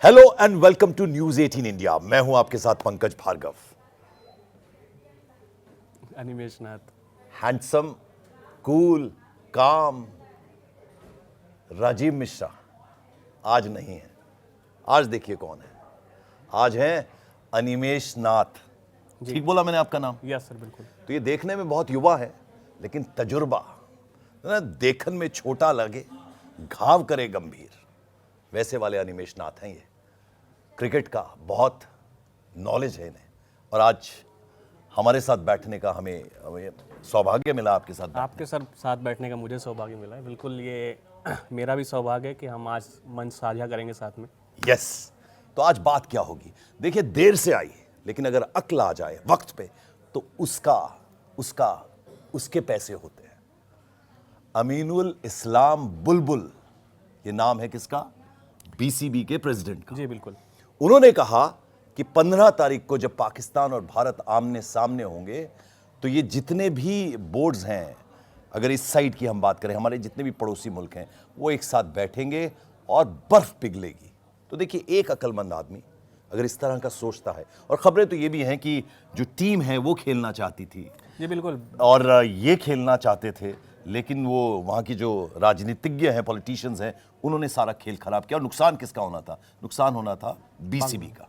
Hello and welcome to news 18 India. मैं हूं आपके साथ Pankaj Bhargava. Animesh Nath. Handsome, cool, calm Rajiv Mishra आज नहीं है। आज देखिए कौन है। आज हैं अनिमेश नाथ। ठीक बोला मैंने आपका नाम? यस सर, बिल्कुल। तो ये देखने में बहुत युवा है, लेकिन तजुर्बा ना, देखन में छोटा लगे, घाव करे गंभीर, वैसे वाले अनिमेश नाथ हैं ये। क्रिकेट का बहुत नॉलेज है इन्हें, और आज हमारे साथ बैठने का हमें सौभाग्य मिला। आपके साथ बैठने का मुझे सौभाग्य मिला है। बिल्कुल, ये मेरा भी सौभाग्य है कि हम आज मंच साझा करेंगे साथ में। यस। तो आज बात क्या होगी? देखिए, देर से आई, लेकिन अगर अक्ल आ जाए वक्त पे तो उसके पैसे होते हैं। अमीनुल इस्लाम बुलबुल, ये नाम है किसका? बीसीबी के प्रेसिडेंट का। जी बिल्कुल। उन्होंने कहा कि 15 तारीख को जब पाकिस्तान और भारत आमने सामने होंगे तो ये जितने भी बोर्ड्स हैं, अगर इस साइड की हम बात करें, हमारे जितने भी पड़ोसी मुल्क हैं, वो एक साथ बैठेंगे और बर्फ पिघलेगी। तो देखिए, एक अक्लमंद आदमी अगर इस तरह का सोचता है, और खबरें तो ये भी हैं कि जो टीम है वो खेलना चाहती थी। जी बिल्कुल। और ये खेलना चाहते थे, लेकिन वो वहाँ की जो राजनीतिज्ञ हैं, पॉलिटिशियंस हैं, उन्होंने सारा खेल खराब किया। और नुकसान किसका होना था? नुकसान होना था बीसीबी का।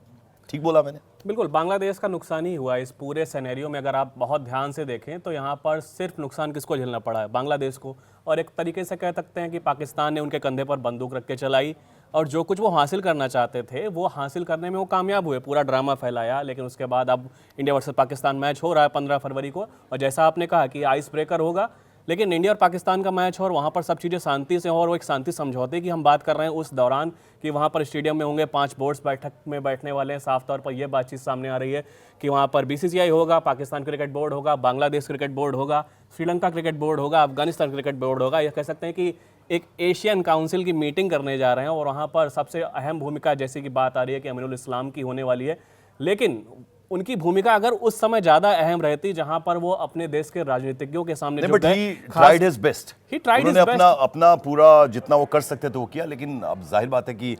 ठीक बोला मैंने? बिल्कुल, बांग्लादेश का नुकसान ही हुआ इस पूरे सिनेरियो में। अगर आप बहुत ध्यान से देखें तो यहाँ पर सिर्फ नुकसान किसको झेलना पड़ा है? बांग्लादेश को। और एक तरीके से कह सकते हैं कि पाकिस्तान ने उनके कंधे पर बंदूक रख के चलाई, और जो कुछ वो हासिल करना चाहते थे वो हासिल करने में वो कामयाब हुए। पूरा ड्रामा फैलाया, लेकिन उसके बाद अब इंडिया वर्सेस पाकिस्तान मैच हो रहा है 15 फरवरी को, और जैसा आपने कहा कि आइस ब्रेकर होगा, लेकिन इंडिया और पाकिस्तान का मैच हो और वहाँ पर सब चीज़ें शांति से हो, और वो एक शांति समझौते की हम बात कर रहे हैं उस दौरान कि वहाँ पर स्टेडियम में होंगे 5 बोर्ड्स बैठक में बैठने वाले हैं। साफ तौर पर यह बातचीत सामने आ रही है कि वहाँ पर बीसीसीआई होगा, पाकिस्तान क्रिकेट बोर्ड होगा, बांग्लादेश क्रिकेट बोर्ड होगा, श्रीलंका क्रिकेट बोर्ड होगा, अफगानिस्तान क्रिकेट बोर्ड होगा। यह कह सकते हैं कि एक एशियन काउंसिल की मीटिंग करने जा रहे हैं, और वहाँ पर सबसे अहम भूमिका जैसे कि बात आ रही है कि अमीनुल इस्लाम की होने वाली है। लेकिन उनकी भूमिका अगर उस समय ज्यादा अहम रहती, जहां पर वो अपने देश के राजनीतिज्ञों के सामने अपना पूरा जितना वो कर सकते थे वो किया। लेकिन अब जाहिर बात है कि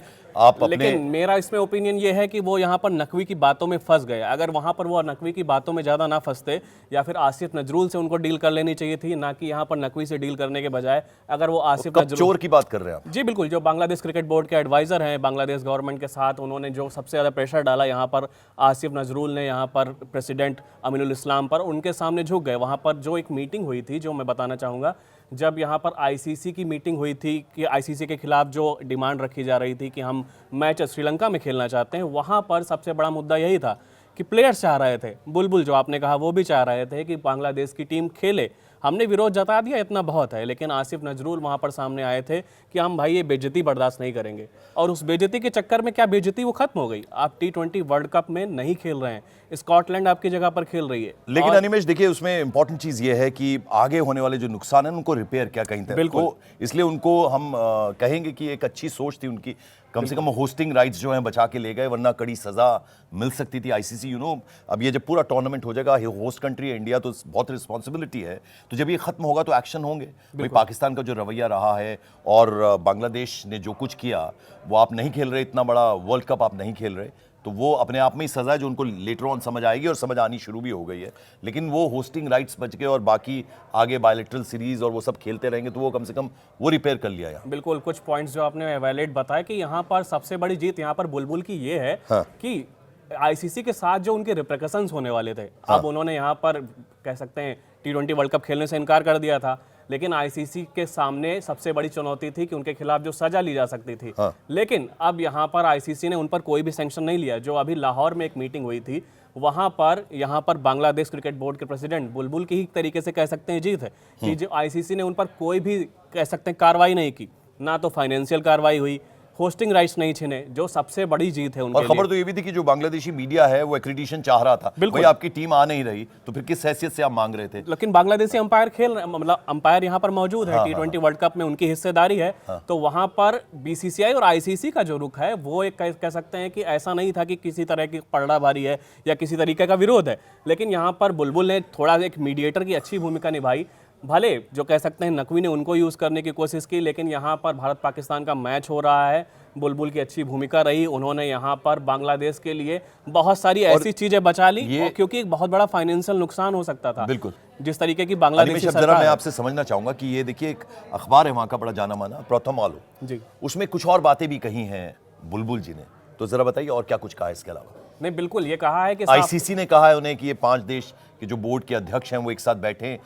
लेकिन मेरा इसमें ओपिनियन ये है कि वो यहाँ पर नकवी की बातों में फंस गए। अगर वहाँ पर वो नकवी की बातों में ज़्यादा ना फंसते, या फिर आसिफ नजरुल से उनको डील कर लेनी चाहिए थी, ना कि यहाँ पर नकवी से डील करने के बजाय अगर वो आसिफ नजरुल। चोर की बात कर रहे हैं आप? जी बिल्कुल, जो बांग्लादेश क्रिकेट बोर्ड के एडवाइज़र हैं बांग्लादेश गवर्नमेंट के साथ, उन्होंने जो सबसे ज़्यादा प्रेशर डाला यहाँ पर आसिफ नजरुल ने, यहाँ पर प्रेसिडेंट अमीनुल इस्लाम पर, उनके सामने झुक गए। वहाँ पर जो एक मीटिंग हुई थी, जो मैं बताना चाहूँगा, जब यहाँ पर आईसीसी की मीटिंग हुई थी कि आईसीसी के खिलाफ जो डिमांड रखी जा रही थी कि हम मैच श्रीलंका में खेलना चाहते हैं, वहाँ पर सबसे बड़ा मुद्दा यही था कि प्लेयर्स चाह रहे थे, बुलबुल जो आपने कहा वो भी चाह रहे थे कि बांग्लादेश की टीम खेले। हमने विरोध जता दिया, इतना बहुत है, लेकिन आसिफ नजरुल वहाँ पर सामने आए थे कि हम भाई ये बेइज्जती बर्दाश्त नहीं करेंगे। और उस बेइज्जती के चक्कर में क्या बेइज्जती वो खत्म हो गई। आप T20 वर्ल्ड कप में नहीं खेल रहे हैं, स्कॉटलैंड आपकी जगह पर खेल रही है। लेकिन अनिमेश देखिए, उसमें इंपॉर्टेंट चीज ये है कि आगे होने वाले जो नुकसान है उनको रिपेयर क्या कहीं तक। बिल्कुल। तो इसलिए उनको हम कहेंगे कि एक अच्छी सोच थी उनकी, कम से कम होस्टिंग राइट्स जो हैं बचा के ले गए, वरना कड़ी सजा मिल सकती थी। आईसीसी अब ये जब पूरा टूर्नामेंट हो जाएगा, होस्ट कंट्री है इंडिया, तो बहुत रिस्पॉन्सिबिलिटी है। तो जब ये खत्म होगा तो एक्शन होंगे। भाई, पाकिस्तान का जो रवैया रहा है और बांग्लादेश ने जो कुछ किया, वो आप नहीं खेल रहे, इतना बड़ा वर्ल्ड कप आप नहीं खेल रहे, तो वो अपने आप में ही सजा है जो उनको लेटर ऑन समझ आएगी, और समझ आनी शुरू भी हो गई है। लेकिन वो होस्टिंग राइट्स बच गए, और बाकी आगे बायलैटरल सीरीज और वो सब खेलते रहेंगे, तो वो कम से कम वो रिपेयर कर लिया यार। बिल्कुल, कुछ पॉइंट्स जो आपने वैलिड बताया कि यहाँ पर सबसे बड़ी जीत यहाँ पर बुलबुल की ये है कि आईसीसी के साथ जो उनके रिप्रिकॉशंस होने वाले थे, अब उन्होंने यहाँ पर कह सकते हैं T20 वर्ल्ड कप खेलने से इनकार कर दिया था, लेकिन आईसीसी के सामने सबसे बड़ी चुनौती थी कि उनके खिलाफ जो सजा ली जा सकती थी। लेकिन अब यहाँ पर आईसीसी ने उन पर कोई भी सैंक्शन नहीं लिया। जो अभी लाहौर में एक मीटिंग हुई थी, वहाँ पर यहाँ पर बांग्लादेश क्रिकेट बोर्ड के प्रेसिडेंट बुलबुल की ही तरीके से कह सकते हैं जीत है कि जो आईसीसी ने उन पर कोई भी कह सकते हैं कार्रवाई नहीं की, ना तो फाइनेंशियल कार्रवाई हुई, होस्टिंग राइट्स नहीं छिने, जो सबसे बड़ी जीत है उनके लिए। और खबर तो ये भी थी कि जो बांग्लादेशी मीडिया है वो एक्रेडिटेशन चाह रहा था। भाई, आपकी टीम आ नहीं रही, तो फिर किस हैसियत से आप मांग रहे थे? लेकिन बांग्लादेशी अंपायर मतलब अंपायर यहाँ पर मौजूद है। T20 वर्ल्ड कप में उनकी हिस्सेदारी है। तो वहां पर बीसीसीआई और आईसीसी का जो रुख है वो एक कह सकते हैं कि ऐसा नहीं था कि किसी तरह की पलड़ाभारी है या किसी तरीके का विरोध है। लेकिन यहाँ पर बुलबुल ने थोड़ा एक मीडिएटर की अच्छी भूमिका निभाई। भले जो कह सकते हैं नकवी ने उनको यूज़ करने की कोशिश की, लेकिन यहाँ पर भारत पाकिस्तान का मैच हो रहा है, बुलबुल की अच्छी भूमिका रही, उन्होंने यहाँ पर बांग्लादेश के लिए बहुत सारी ऐसी चीजें बचा ली और क्योंकि एक बहुत बड़ा फाइनेंशियल नुकसान हो सकता था। बिल्कुल। जिस तरीके की बांग्लादेशी जरा सरकार मैं है। आपसे समझना चाहूंगा कि ये देखिए एक अखबार है वहां का बड़ा जाना माना, प्रथम आलो जी उसमें कुछ और बातें भी कही हैं बुलबुल जी ने, तो जरा बताइए और क्या कुछ कहा है इसके अलावा। नहीं, बिल्कुल ये कहा है कि आईसीसी ने कहा है उन्हें कि ये 5 देश के जो बोर्ड के अध्यक्ष हैं वो एक साथ बैठे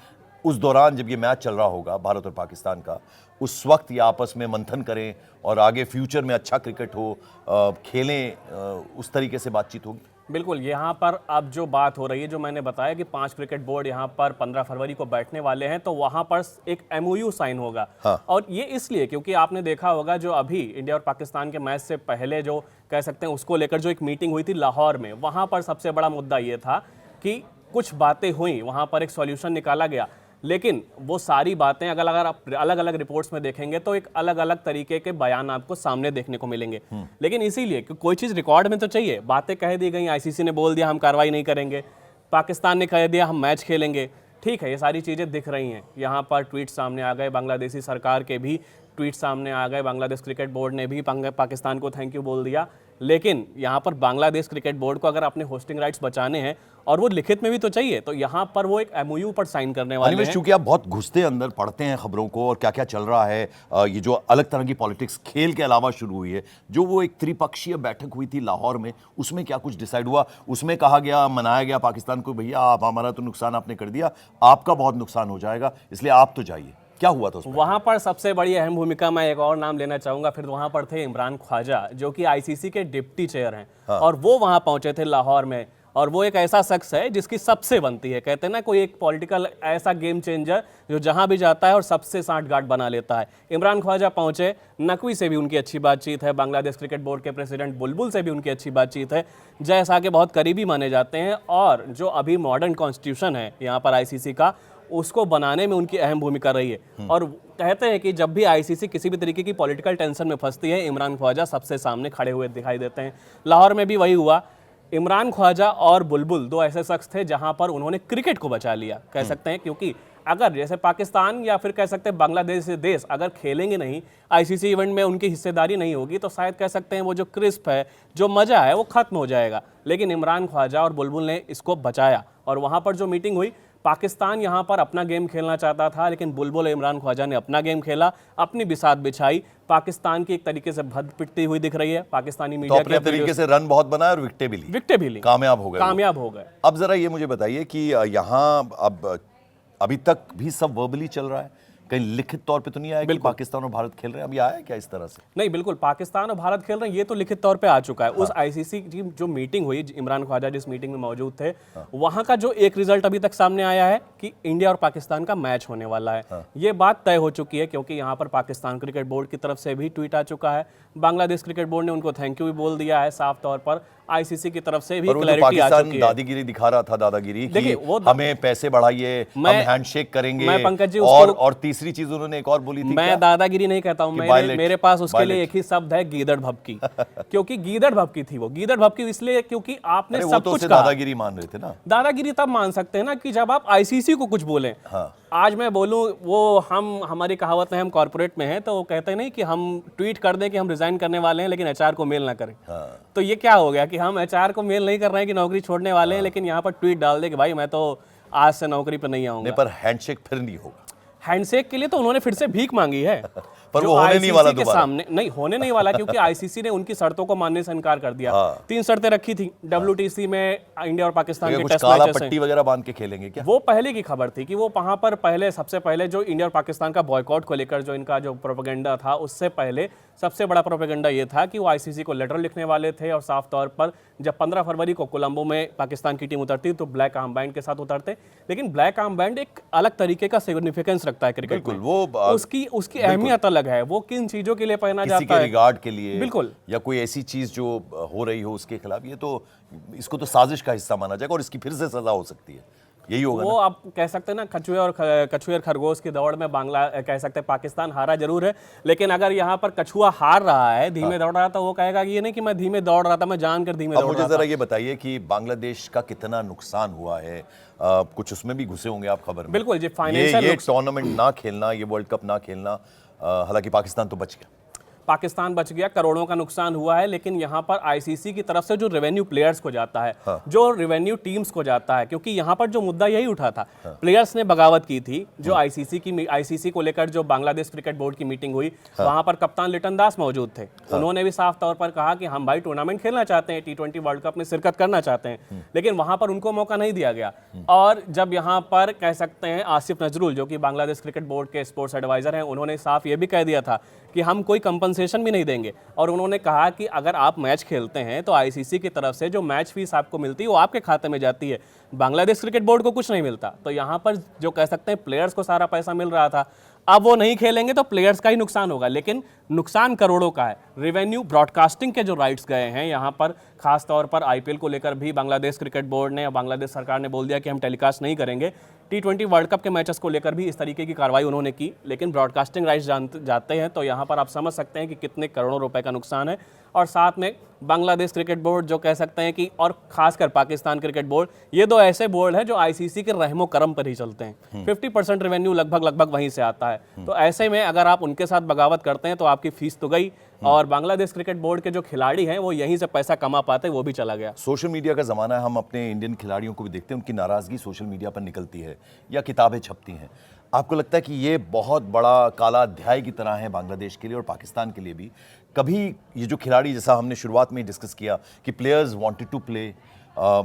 उस दौरान जब ये मैच चल रहा होगा भारत और पाकिस्तान का, उस वक्त ये आपस में मंथन करें और आगे फ्यूचर में अच्छा क्रिकेट हो, खेलें, उस तरीके से बातचीत होगी। बिल्कुल, यहाँ पर अब जो बात हो रही है, जो मैंने बताया कि 5 क्रिकेट बोर्ड यहाँ पर 15 फरवरी को बैठने वाले हैं, तो वहाँ पर एक MOU साइन होगा। हाँ। और ये इसलिए क्योंकि आपने देखा होगा जो अभी इंडिया और पाकिस्तान के मैच से पहले जो कह सकते हैं उसको लेकर जो एक मीटिंग हुई थी लाहौर में, वहाँ पर सबसे बड़ा मुद्दा ये था कि कुछ बातें हुई, वहाँ पर एक सॉल्यूशन निकाला गया, लेकिन वो सारी बातें अगर आप अलग अलग रिपोर्ट्स में देखेंगे तो एक अलग अलग तरीके के बयान आपको सामने देखने को मिलेंगे। लेकिन इसीलिए कि कोई चीज़ रिकॉर्ड में तो चाहिए, बातें कह दी गई, आईसीसी ने बोल दिया हम कार्रवाई नहीं करेंगे, पाकिस्तान ने कह दिया हम मैच खेलेंगे, ठीक है, ये सारी चीज़ें दिख रही हैं। यहाँ पर ट्वीट सामने आ गए, बांग्लादेशी सरकार के भी ट्वीट सामने आ गए, बांग्लादेश क्रिकेट बोर्ड ने भी पाकिस्तान को थैंक यू बोल दिया। लेकिन यहाँ पर बांग्लादेश क्रिकेट बोर्ड को अगर अपने होस्टिंग राइट्स बचाने हैं और वो लिखित में भी तो चाहिए, तो यहाँ पर वो एक MOU पर साइन करने वाले हैं। चूंकि आप बहुत घुसते अंदर पढ़ते हैं खबरों को और क्या क्या चल रहा है, ये जो अलग तरह की पॉलिटिक्स खेल के अलावा शुरू हुई है, जो वो एक त्रिपक्षीय बैठक हुई थी लाहौर में, उसमें क्या कुछ डिसाइड हुआ? उसमें कहा गया, मनाया गया पाकिस्तान को, भैया आप हमारा तो नुकसान आपने कर दिया, आपका बहुत नुकसान हो जाएगा, इसलिए आप तो जाइए। क्या हुआ था उसमें? वहां पर सबसे बड़ी अहम भूमिका मैं एक और नाम लेना चाहूंगा, फिर वहां पर थे इमरान ख्वाजा जो कि आईसीसी के डिप्टी चेयर हैं। हाँ। और वो वहां पहुंचे थे लाहौर में, और वो एक ऐसा शख्स है जिसकी सबसे बनती है, कहते हैं ना कोई एक पॉलिटिकल ऐसा गेम चेंजर जो जहां भी जाता है और सबसे सांठगांठ बना लेता है। इमरान ख्वाजा पहुंचे, नकवी से भी उनकी अच्छी बातचीत है, बांग्लादेश क्रिकेट बोर्ड के प्रेसिडेंट बुलबुल से भी उनकी अच्छी बातचीत है, जय शाह के बहुत करीबी माने जाते हैं, और जो अभी मॉडर्न कॉन्स्टिट्यूशन है यहाँ पर आईसीसी का, उसको बनाने में उनकी अहम भूमिका रही है। और कहते हैं कि जब भी आईसीसी किसी भी तरीके की पॉलिटिकल टेंशन में फंसती है, इमरान ख्वाजा सबसे सामने खड़े हुए दिखाई देते हैं। लाहौर में भी वही हुआ। इमरान ख्वाजा और बुलबुल दो ऐसे शख्स थे जहां पर उन्होंने क्रिकेट को बचा लिया, कह सकते हैं, क्योंकि अगर जैसे पाकिस्तान या फिर कह सकते हैं बांग्लादेश से देश अगर खेलेंगे नहीं, आईसीसी इवेंट में उनकी हिस्सेदारी नहीं होगी, तो शायद कह सकते हैं वो जो क्रिस्प है, जो मज़ा है, वो खत्म हो जाएगा। लेकिन इमरान ख्वाजा और बुलबुल ने इसको बचाया, और वहाँ पर जो मीटिंग हुई, पाकिस्तान यहाँ पर अपना गेम खेलना चाहता था, लेकिन बुलबुल और इमरान ख्वाजा ने अपना गेम खेला, अपनी बिसात बिछाई। पाकिस्तान की एक तरीके से भद पिटती हुई दिख रही है पाकिस्तानी मीडिया तो अपने तरीके से रन बहुत बनाए और विकेटें भी ली, कामयाब हो गए। अब जरा ये मुझे बताइए कि यहाँ अब अभी तक भी सब वर्बली चल रहा है, कहीं लिखित तौर पे तो नहीं आया कि पाकिस्तान और भारत खेल रहे हैं? अभी आया है क्या इस तरह से? नहीं, बिल्कुल पाकिस्तान और भारत खेल रहे हैं, ये तो लिखित तौर पे आ चुका है। उस आईसीसी की जो मीटिंग हुई, इमरान ख्वाजा जिस मीटिंग में मौजूद थे, वहां का जो एक रिजल्ट अभी तक सामने आया है कि इंडिया और पाकिस्तान का मैच होने वाला है। ये बात तय हो चुकी है, क्योंकि यहाँ पर पाकिस्तान क्रिकेट बोर्ड की तरफ से भी ट्वीट आ चुका है, बांग्लादेश क्रिकेट बोर्ड ने उनको थैंक यू भी बोल दिया है साफ तौर पर, आईसीसी की तरफ से भी क्लैरिटी आ चुकी है। दादागिरी दिखा रहा था, दादागिरी कि हमें पैसे बढ़ाइए, हम हैंडशेक करेंगे, मैं पंकज जी और तीसरी चीज उन्होंने एक और बोली थी, मैं दादागिरी नहीं कहता हूं, मेरे पास उसके लिए एक ही शब्द है, गीदड़ भभकी। क्योंकि गीदड़ भभकी थी वो, गीदड़ भभकी इसलिए क्योंकि आपने सब कुछ कहा। दादागिरी मान रहे थे ना? दादागिरी तब मान सकते हैं ना कि जब आप आईसीसी को कुछ बोलें। आज मैं बोलूं, वो हमारी कहावत है, हम कॉर्पोरेट में हैं, तो वो कहते नहीं कि हम ट्वीट कर दें कि हम रिजाइन करने वाले हैं लेकिन एचआर को मेल ना करें। तो ये क्या हो गया कि हम एचआर को मेल नहीं कर रहे हैं कि नौकरी छोड़ने वाले हैं, लेकिन यहाँ पर ट्वीट डाल दे कि भाई मैं तो आज से नौकरी पर नहीं आऊंगा। पर हैंडशेक फिर नहीं होगा। हैंडशेक के लिए तो उन्होंने फिर से भीख मांगी है, पर वो होने नहीं वाला, के सामने नहीं होने नहीं वाला, क्योंकि आईसीसी ने उनकी शर्तों को मानने से इनकार कर दिया। 3 शर्तें रखी थी WTC में, इंडिया और पाकिस्तान के टेस्ट मैचेस हैं। पट्टी वगैरह बांध के खेलेंगे क्या? वो पहले की खबर थी कि वो वहां पर पहले, सबसे पहले जो इंडिया और पाकिस्तान का बॉयकॉट को लेकर जो इनका जो प्रोपेगेंडा था, उससे पहले सबसे बड़ा प्रोपेगेंडा ये था कि वो आईसीसी को लेटर लिखने वाले थे, और साफ तौर पर जब 15 फरवरी को कोलंबो में पाकिस्तान की टीम उतरती तो ब्लैक आर्म बैंड के साथ उतरते। लेकिन ब्लैक आर्म बैंड एक अलग तरीके का सिग्निफिकेंस रखता है क्रिकेट में, उसकी अहमियत अलग है। वो किन चीजों के लिए पहना जाता है, रिगार्ड के लिए, बिल्कुल, या कोई ऐसी चीज जो हो रही हो उसके खिलाफ, ये तो इसको तो साजिश का हिस्सा माना जाएगा और इसकी फिर से सजा हो सकती है, यही होगा वो आप कह सकते हैं ना, कछुए और खरगोश की दौड़ में कह सकते हैं पाकिस्तान हारा जरूर है, लेकिन अगर यहाँ पर कछुआ हार रहा है, धीमे दौड़ रहा था, वो कहेगा कि ये नहीं कि मैं धीमे दौड़ रहा था, मैं जानकर धीमे दौड़ रहा था। मुझे जरा ये बताइए कि बांग्लादेश का कितना नुकसान हुआ है, कुछ उसमें भी घुसे होंगे आप खबर में? बिल्कुल जी, फाइनेंशियल ये टूर्नामेंट ना खेलना, ये वर्ल्ड कप ना खेलना, हालांकि पाकिस्तान तो बच गया। पाकिस्तान बच गया, करोड़ों का नुकसान हुआ है, लेकिन यहाँ पर आईसीसी की तरफ से जो रेवेन्यू प्लेयर्स को जाता है, जो रेवेन्यू टीम्स को जाता है, क्योंकि यहाँ पर जो मुद्दा यही उठा था, प्लेयर्स ने बगावत की थी। जो आईसीसी को लेकर जो बांग्लादेश क्रिकेट बोर्ड की मीटिंग हुई, वहां पर कप्तान लिटन दास मौजूद थे। उन्होंने भी साफ तौर पर कहा कि हम भाई टूर्नामेंट खेलना चाहते हैं, T20 वर्ल्ड कप में शिरकत करना चाहते हैं, लेकिन वहां पर उनको मौका नहीं दिया गया। और जब यहाँ पर कह सकते हैं आसिफ नजरुल, जो कि बांग्लादेश क्रिकेट बोर्ड के स्पोर्ट्स एडवाइजर हैं, उन्होंने साफ ये भी कह दिया था कि हम कोई कंपनसेशन भी नहीं देंगे। और उन्होंने कहा कि अगर आप मैच खेलते हैं तो आईसीसी की तरफ से जो मैच फीस आपको मिलती है वो आपके खाते में जाती है, बांग्लादेश क्रिकेट बोर्ड को कुछ नहीं मिलता। तो यहाँ पर जो कह सकते हैं प्लेयर्स को सारा पैसा मिल रहा था, अब वो नहीं खेलेंगे तो प्लेयर्स का ही नुकसान होगा, लेकिन नुकसान करोड़ों का है। रेवेन्यू ब्रॉडकास्टिंग के जो राइट्स गए हैं यहाँ पर, खास तौर पर आईपीएल को लेकर भी बांग्लादेश क्रिकेट बोर्ड ने या बांग्लादेश सरकार ने बोल दिया कि हम टेलीकास्ट नहीं करेंगे। T20 वर्ल्ड कप के मैचेस को लेकर भी इस तरीके की कार्रवाई उन्होंने की, लेकिन ब्रॉडकास्टिंग राइट्स जाते हैं तो यहाँ पर आप समझ सकते हैं कि कितने करोड़ों रुपए का नुकसान है। और साथ में बांग्लादेश क्रिकेट बोर्ड जो कह सकते हैं कि, और खासकर पाकिस्तान क्रिकेट बोर्ड, ये दो ऐसे बोर्ड हैं जो आईसीसी के रहमो करम पर ही चलते हैं। 50% रेवेन्यू लगभग वहीं से आता है। तो ऐसे में अगर आप उनके साथ बगावत करते हैं तो आपकी फीस तो गई, और बांग्लादेश क्रिकेट बोर्ड के जो खिलाड़ी हैं वो यहीं से पैसा कमा पाते, वो भी चला गया। सोशल मीडिया का ज़माना है, हम अपने इंडियन खिलाड़ियों को भी देखते हैं, उनकी नाराज़गी सोशल मीडिया पर निकलती है या किताबें छपती हैं। आपको लगता है कि ये बहुत बड़ा काला अध्याय की तरह है बांग्लादेश के लिए और पाकिस्तान के लिए भी? कभी ये जो खिलाड़ी, जैसा हमने शुरुआत में ही डिस्कस किया कि प्लेयर्स वांटेड टू प्ले,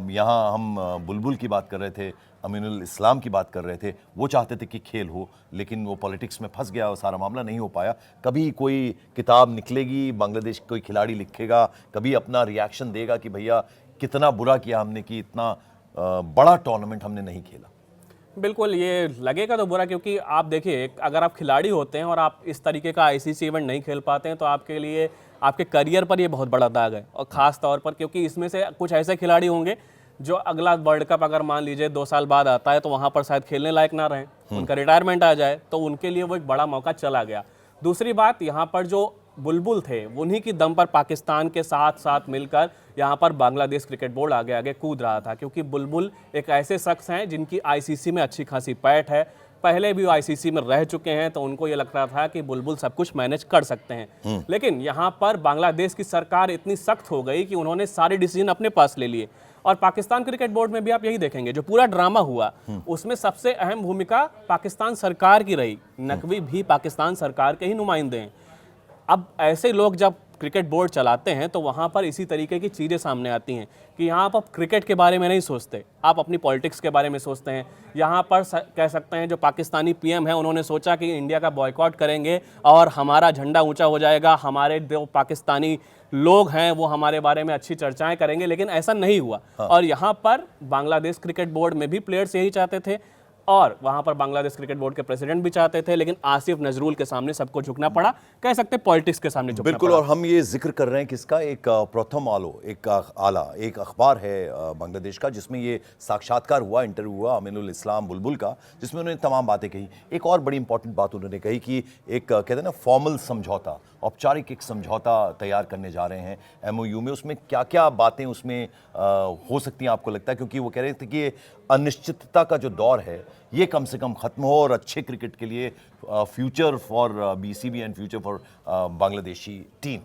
यहाँ हम बुलबुल की बात कर रहे थे, अमीनुल इस्लाम की बात कर रहे थे, वो चाहते थे कि खेल हो, लेकिन वो पॉलिटिक्स में फंस गया और सारा मामला नहीं हो पाया। कभी कोई किताब निकलेगी, बांग्लादेश कोई खिलाड़ी लिखेगा, कभी अपना रिएक्शन देगा कि भैया कितना बुरा किया हमने कि इतना बड़ा टूर्नामेंट हमने नहीं खेला? बिल्कुल, ये लगेगा तो बुरा, क्योंकि आप देखिए, अगर आप खिलाड़ी होते हैं और आप इस तरीके का आईसीसी इवेंट नहीं खेल पाते हैं तो आपके लिए, आपके करियर पर ये बहुत बड़ा दाग है। और ख़ास तौर पर क्योंकि इसमें से कुछ ऐसे खिलाड़ी होंगे जो अगला वर्ल्ड कप अगर मान लीजिए 2 साल बाद आता है तो वहाँ पर शायद खेलने लायक ना रहें, उनका रिटायरमेंट आ जाए, तो उनके लिए वो एक बड़ा मौका चला गया। दूसरी बात, यहाँ पर जो बुलबुल थे, उन्हीं की दम पर पाकिस्तान के साथ साथ मिलकर यहाँ पर बांग्लादेश क्रिकेट बोर्ड आगे आगे कूद रहा था, क्योंकि बुलबुल एक ऐसे शख्स हैं जिनकी आईसीसी में अच्छी खासी पैठ है, पहले भी वो आईसीसी में रह चुके हैं, तो उनको ये लगता था कि बुलबुल सब कुछ मैनेज कर सकते हैं। लेकिन यहाँ पर बांग्लादेश की सरकार इतनी सख्त हो गई कि उन्होंने सारे डिसीजन अपने पास ले लिए। और पाकिस्तान क्रिकेट बोर्ड में भी आप यही देखेंगे, जो पूरा ड्रामा हुआ उसमें सबसे अहम भूमिका पाकिस्तान सरकार की रही। नकवी भी पाकिस्तान सरकार के ही नुमाइंदे हैं। अब ऐसे लोग जब क्रिकेट बोर्ड चलाते हैं तो वहाँ पर इसी तरीके की चीज़ें सामने आती हैं कि यहाँ पर क्रिकेट के बारे में नहीं सोचते, आप अपनी पॉलिटिक्स के बारे में सोचते हैं। यहाँ पर कह सकते हैं जो पाकिस्तानी पीएम है, उन्होंने सोचा कि इंडिया का बॉयकॉट करेंगे और हमारा झंडा ऊंचा हो जाएगा, हमारे जो पाकिस्तानी लोग हैं वो हमारे बारे में अच्छी चर्चाएं करेंगे, लेकिन ऐसा नहीं हुआ। और यहाँ पर बांग्लादेश क्रिकेट बोर्ड में भी प्लेयर्स यही चाहते थे और वहां पर बांग्लादेश क्रिकेट बोर्ड के प्रेसिडेंट भी चाहते थे, लेकिन आसिफ नजरुल के सामने सबको झुकना पड़ा, कह सकते हैं पॉलिटिक्स के सामने झुकना बिल्कुल पड़ा। और हम ये जिक्र कर रहे हैं किसका, एक प्रथम आलो, एक आला, एक अखबार है बांग्लादेश का, जिसमें ये साक्षात्कार हुआ, इंटरव्यू हुआ अमीनुल इस्लाम बुलबुल का, जिसमें उन्होंने तमाम बातें कही। एक और बड़ी इंपॉर्टेंट बात उन्होंने कही कि एक कहते हैं ना फॉर्मल समझौता, औपचारिक एक समझौता तैयार करने जा रहे हैं एमओयू में। उसमें क्या क्या बातें उसमें हो सकती हैं आपको लगता है? क्योंकि वो कह रहे थे कि ये अनिश्चितता का जो दौर है ये कम से कम खत्म हो और अच्छे क्रिकेट के लिए future for BCB and future for Bangladeshi team.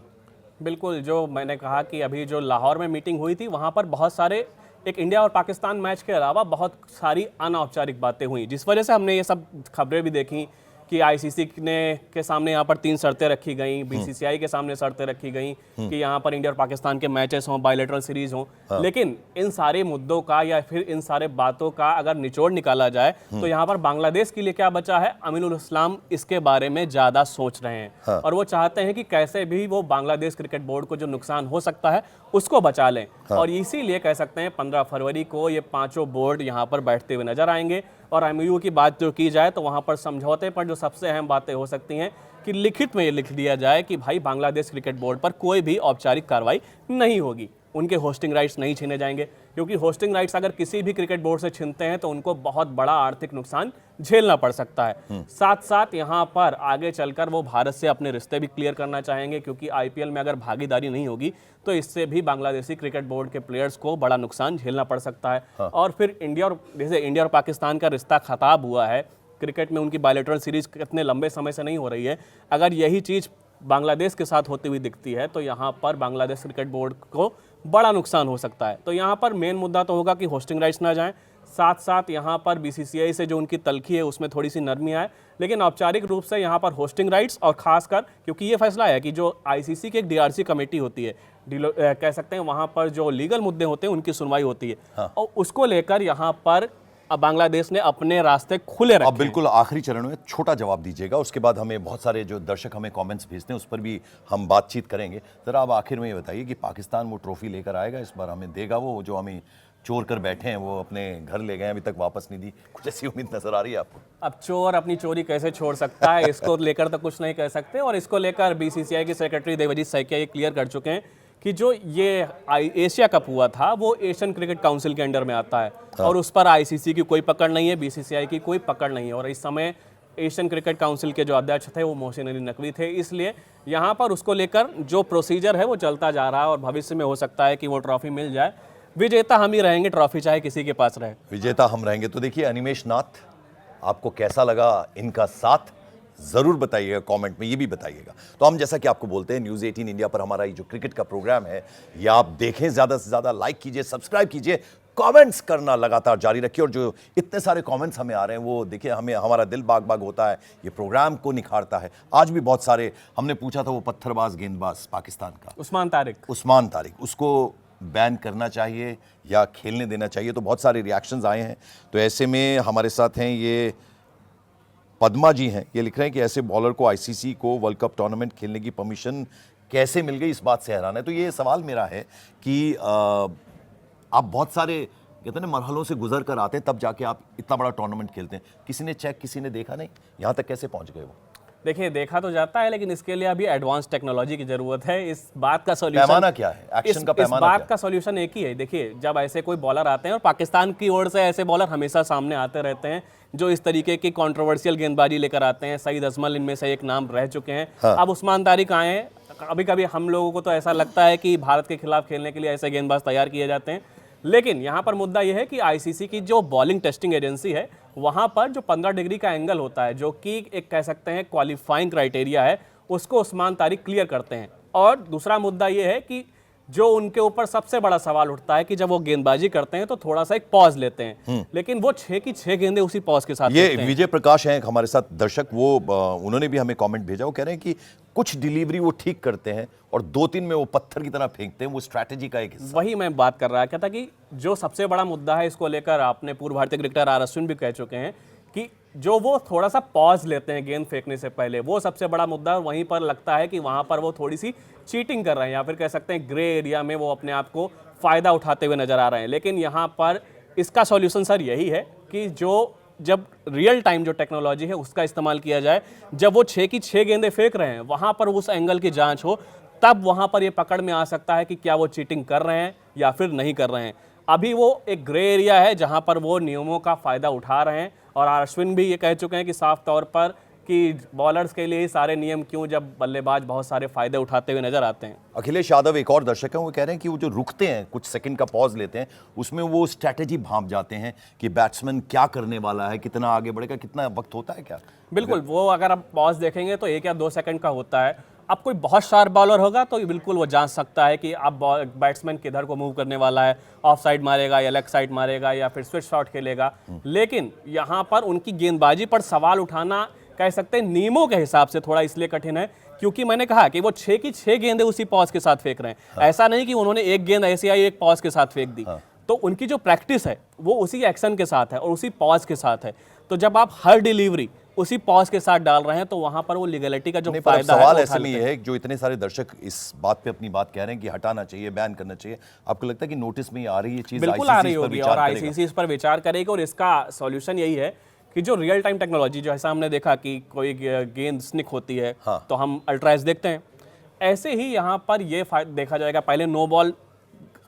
बिल्कुल, जो मैंने कहा कि अभी जो लाहौर में मीटिंग हुई थी वहाँ पर बहुत सारे, एक इंडिया और पाकिस्तान मैच के अलावा बहुत सारी अनौपचारिक बातें हुई, जिस वजह से हमने ये सब खबरें भी देखी कि आईसीसी के सामने यहाँ पर 3 शर्तें रखी गई, बीसीसीआई के सामने शर्तें रखी गई कि यहाँ पर इंडिया और पाकिस्तान के मैचेस हों, बायलैटरल सीरीज हों। लेकिन इन सारे मुद्दों का या फिर इन सारे बातों का अगर निचोड़ निकाला जाए तो यहाँ पर बांग्लादेश के लिए क्या बचा है? अमीनुल इस्लाम इसके बारे में ज़्यादा सोच रहे हैं और वो चाहते हैं कि कैसे भी वो बांग्लादेश क्रिकेट बोर्ड को जो नुकसान हो सकता है उसको बचा लें। और इसीलिए कह सकते हैं 15 फरवरी को ये 5 बोर्ड यहाँ पर बैठते हुए नजर आएंगे। और एमओयू की बात जो की जाए तो वहाँ पर समझौते पर जो सबसे अहम बातें हो सकती हैं कि लिखित में ये लिख दिया जाए कि भाई बांग्लादेश क्रिकेट बोर्ड पर कोई भी औपचारिक कार्रवाई नहीं होगी, उनके होस्टिंग राइट्स नहीं छीने जाएंगे, क्योंकि होस्टिंग राइट्स अगर किसी भी क्रिकेट बोर्ड से छीनते हैं तो उनको बहुत बड़ा आर्थिक नुकसान झेलना पड़ सकता है। साथ साथ यहाँ पर आगे चलकर वो भारत से अपने रिश्ते भी क्लियर करना चाहेंगे, क्योंकि आईपीएल में अगर भागीदारी नहीं होगी तो इससे भी बांग्लादेशी क्रिकेट बोर्ड के प्लेयर्स को बड़ा नुकसान झेलना पड़ सकता है। और फिर जैसे इंडिया और पाकिस्तान का रिश्ता खराब हुआ है, क्रिकेट में उनकी बायलैटरल सीरीज कितने लंबे समय से नहीं हो रही है, अगर यही चीज़ बांग्लादेश के साथ होती हुई दिखती है, तो यहाँ पर बांग्लादेश क्रिकेट बोर्ड को बड़ा नुकसान हो सकता है। तो यहाँ पर मेन मुद्दा तो होगा कि होस्टिंग राइट्स ना जाएं, साथ साथ यहाँ पर बीसीसीआई से जो उनकी तलखी है उसमें थोड़ी सी नरमी आए, लेकिन औपचारिक रूप से यहाँ पर होस्टिंग राइट्स और खासकर क्योंकि ये फैसला है कि जो आईसीसी की एक डीआरसी कमेटी होती है, कह सकते हैं वहाँ पर जो लीगल मुद्दे होते हैं उनकी सुनवाई होती है, और उसको लेकर यहाँ पर अब बांग्लादेश ने अपने रास्ते खुले रखे। अब बिल्कुल आखिरी चरण में छोटा जवाब दीजिएगा, उसके बाद हमें बहुत सारे जो दर्शक हमें कमेंट्स भेजते हैं उस पर भी हम बातचीत करेंगे। जरा अब आखिर में ये बताइए कि पाकिस्तान वो ट्रॉफी लेकर आएगा इस बार, हमें देगा वो जो हमें चोर कर बैठे हैं, वो अपने घर ले गए अभी तक वापस नहीं दी, कुछ ऐसी उम्मीद नजर आ रही है आपको? अब चोर अपनी चोरी कैसे छोड़ सकता है, इसको लेकर तो कुछ नहीं कह सकते। और इसको लेकर बीसीसीआई के सेक्रेटरी देवजीत सैकिया ये क्लियर कर चुके हैं कि जो ये एशिया कप हुआ था वो एशियन क्रिकेट काउंसिल के अंडर में आता है, और उस पर आईसीसी की कोई पकड़ नहीं है, बीसीसीआई की कोई पकड़ नहीं है। और इस समय एशियन क्रिकेट काउंसिल के जो अध्यक्ष थे वो मोहसिन अली नकवी थे, इसलिए यहाँ पर उसको लेकर जो प्रोसीजर है वो चलता जा रहा है, और भविष्य में हो सकता है कि वो ट्रॉफी मिल जाए। विजेता हम ही रहेंगे, ट्रॉफी चाहे किसी के पास रहे, विजेता हम रहेंगे। तो देखिए अनिमेश नाथ, आपको कैसा लगा इनका साथ, जरूर बताइएगा कमेंट में, ये भी बताइएगा। तो हम जैसा कि आपको बोलते हैं न्यूज़ 18 इंडिया पर हमारा ये जो क्रिकेट का प्रोग्राम है ये आप देखें, ज़्यादा से ज़्यादा लाइक कीजिए, सब्सक्राइब कीजिए, कमेंट्स करना लगातार जारी रखिए। और जो इतने सारे कमेंट्स हमें आ रहे हैं वो देखिए हमें, हमारा दिल बाग बाग होता है, ये प्रोग्राम को निखारता है। आज भी बहुत सारे हमने पूछा था, वो पत्थरबाज गेंदबाज पाकिस्तान का उस्मान तारिक, उसको बैन करना चाहिए या खेलने देना चाहिए, तो बहुत सारे रिएक्शंस आए हैं। तो ऐसे में हमारे साथ हैं ये पद्मा जी हैं, ये लिख रहे हैं कि ऐसे बॉलर को आईसीसी को वर्ल्ड कप टूर्नामेंट खेलने की परमिशन कैसे मिल गई, इस बात से हैरान है। तो ये सवाल मेरा है कि आप बहुत सारे कहते हैं ना मरहलों से गुजर कर आते हैं, तब जाके आप इतना बड़ा टूर्नामेंट खेलते हैं, किसी ने चेक, किसी ने देखा नहीं, यहाँ तक कैसे पहुँच गए वो? देखिए देखा तो जाता है, लेकिन इसके लिए अभी एडवांस टेक्नोलॉजी की जरूरत है। इस बात का सॉल्यूशन, पैमाना क्या है, एक्शन का पैमाना इस बात का सॉल्यूशन एक ही है। देखिए जब ऐसे कोई बॉलर आते हैं, और पाकिस्तान की ओर से ऐसे बॉलर हमेशा सामने आते रहते हैं जो इस तरीके की कंट्रोवर्शियल गेंदबाजी लेकर आते हैं, सईद अजमल इनमें से एक नाम रह चुके हैं। हाँ। अब उस्मान तारिक आए हैं, कभी कभी हम लोगों को तो ऐसा लगता है कि भारत के खिलाफ खेलने के लिए ऐसे गेंदबाज तैयार किए जाते हैं, लेकिन यहाँ पर मुद्दा यह है कि आईसीसी की जो बॉलिंग टेस्टिंग एजेंसी है वहाँ पर जो 15 डिग्री का एंगल होता है, जो कि एक कह सकते हैं क्वालिफाइंग क्राइटेरिया है, उसको उस्मान तारिक क्लियर करते हैं। और दूसरा मुद्दा यह है कि जो उनके ऊपर सबसे बड़ा सवाल उठता है कि जब वो गेंदबाजी करते हैं तो थोड़ा सा एक पॉज लेते हैं, लेकिन वो 6 की 6 गेंदें उसी पॉज के साथ ये विजय प्रकाश हैं हमारे साथ दर्शक, वो उन्होंने भी हमें कमेंट भेजा, वो कह रहे हैं कि कुछ डिलीवरी वो ठीक करते हैं और 2-3 में वो पत्थर की तरह फेंकते हैं, वो स्ट्रैटेजी का एक हिस्सा। वही मैं बात कर रहा था कि जो सबसे बड़ा मुद्दा है इसको लेकर आपने पूर्व भारतीय क्रिकेटर आर अश्विन भी कह चुके हैं कि जो वो थोड़ा सा पॉज लेते हैं गेंद फेंकने से पहले, वो सबसे बड़ा मुद्दा है। वहीं पर लगता है कि वहां पर वो थोड़ी सी चीटिंग कर रहे हैं, या फिर कह सकते हैं ग्रे एरिया में वो अपने आप को फायदा उठाते हुए नजर आ रहे हैं। लेकिन यहाँ पर इसका सॉल्यूशन सर यही है कि जब रियल टाइम जो टेक्नोलॉजी है उसका इस्तेमाल किया जाए, जब वो 6 की 6 गेंदें फेंक रहे हैं वहां पर उस एंगल की जांच हो, तब वहां पर ये पकड़ में आ सकता है कि क्या वो चीटिंग कर रहे हैं या फिर नहीं कर रहे हैं। अभी वो एक ग्रे एरिया है जहां पर वो नियमों का फायदा उठा रहे हैं, और अश्विन भी ये कह चुके हैं कि साफ तौर पर कि बॉलर्स के लिए ही सारे नियम क्यों, जब बल्लेबाज बहुत सारे फायदे उठाते हुए नजर आते हैं। अखिलेश यादव एक और दर्शक हैं, वो कह रहे हैं कि वो जो रुकते हैं, कुछ सेकंड का पॉज लेते हैं, उसमें वो स्ट्रैटेजी भांप जाते हैं कि बैट्समैन क्या करने वाला है, कितना आगे बढ़ेगा, कितना वक्त होता है क्या? बिल्कुल, वो अगर आप पॉज देखेंगे तो 1 या 2 सेकंड का होता है। अब कोई बहुत शार्प बॉलर होगा तो बिल्कुल वो जांच सकता है कि अब बैट्समैन किधर को मूव करने वाला है, ऑफ साइड मारेगा या लेग साइड मारेगा या फिर स्विच शॉट खेलेगा। लेकिन यहाँ पर उनकी गेंदबाजी पर सवाल उठाना कह सकते हैं नियमों के हिसाब से थोड़ा इसलिए कठिन है क्योंकि मैंने कहा कि वो 6 की 6 गेंदें उसी पॉज के साथ फेंक रहे हैं। ऐसा नहीं कि उन्होंने एक गेंद ऐसी आई एक पॉज के साथ फेंक दी। तो उनकी जो प्रैक्टिस है वो उसी एक्शन के साथ है और उसी पॉज के साथ है। तो जब आप हर डिलीवरी उसी पॉज के साथ डाल रहे हैं तो वहां पर वो लीगलिटी का जो फायदा है, सवाल ऐसे में ये है जो इतने सारे दर्शक इस बात पे अपनी बात कह रहे हैं कि हटाना चाहिए, बैन करना चाहिए, आपको लगता है कि नोटिस में आ रही है चीज? बिल्कुल आ रही होगी और आईसीसी इस पर विचार करेगी और इसका सॉल्यूशन यही है कि जो रियल टाइम टेक्नोलॉजी, जो ऐसा हमने देखा कि कोई गेंद स्निक होती है तो हम अल्ट्राइज देखते हैं, ऐसे ही यहाँ पर ये देखा जाएगा। पहले नो बॉल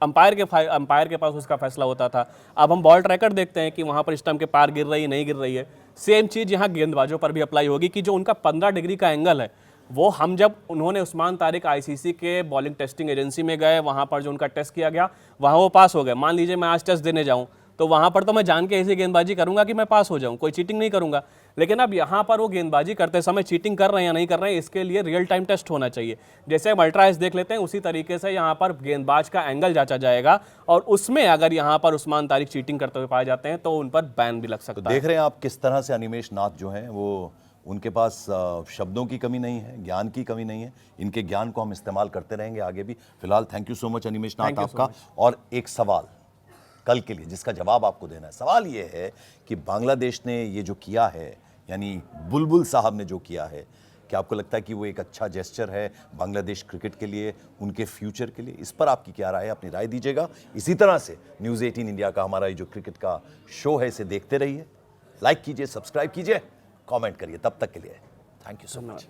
अंपायर के पास उसका फैसला होता था, अब हम बॉल ट्रैकर देखते हैं कि वहाँ पर स्टंप के पार गिर रही है नहीं गिर रही है। सेम चीज़ यहाँ गेंदबाजों पर भी अप्लाई होगी कि जो उनका 15 डिग्री का एंगल है वो हम जब उन्होंने उस्मान तारिक आईसीसी के बॉलिंग टेस्टिंग एजेंसी में गए, वहाँ पर जो उनका टेस्ट किया गया वहाँ वो पास हो गए। मान लीजिए मैं आज टेस्ट देने जाऊँ तो वहां पर तो मैं जान के ऐसी गेंदबाजी करूंगा कि मैं पास हो जाऊं, कोई चीटिंग नहीं करूंगा। लेकिन अब यहाँ पर वो गेंदबाजी करते समय चीटिंग कर रहे हैं या नहीं कर रहे हैं, इसके लिए रियल टाइम टेस्ट होना चाहिए। जैसे हम अल्ट्रा एज देख लेते हैं, उसी तरीके से यहाँ पर गेंदबाज का एंगल जांचा जाएगा, और उसमें अगर यहाँ पर उस्मान तारिक चीटिंग करते हुए पाए जाते हैं तो उन पर बैन भी लग तो सकता है। देख रहे हैं आप किस तरह से अनिमेश नाथ जो हैं वो, उनके पास शब्दों की कमी नहीं है, ज्ञान की कमी नहीं है। इनके ज्ञान को हम इस्तेमाल करते रहेंगे आगे भी। फिलहाल thank you so much Animesh Nath आपका। और एक सवाल कल के लिए जिसका जवाब आपको देना है, सवाल ये है कि बांग्लादेश ने ये जो किया है, यानी बुलबुल साहब ने जो किया है, क्या आपको लगता है कि वो एक अच्छा जेस्चर है बांग्लादेश क्रिकेट के लिए, उनके फ्यूचर के लिए? इस पर आपकी क्या राय है, अपनी राय दीजिएगा। इसी तरह से न्यूज़ 18 इंडिया का हमारा ये जो क्रिकेट का शो है, इसे देखते रहिए, लाइक कीजिए, सब्सक्राइब कीजिए, कमेंट करिए। तब तक के लिए थैंक यू सो मच।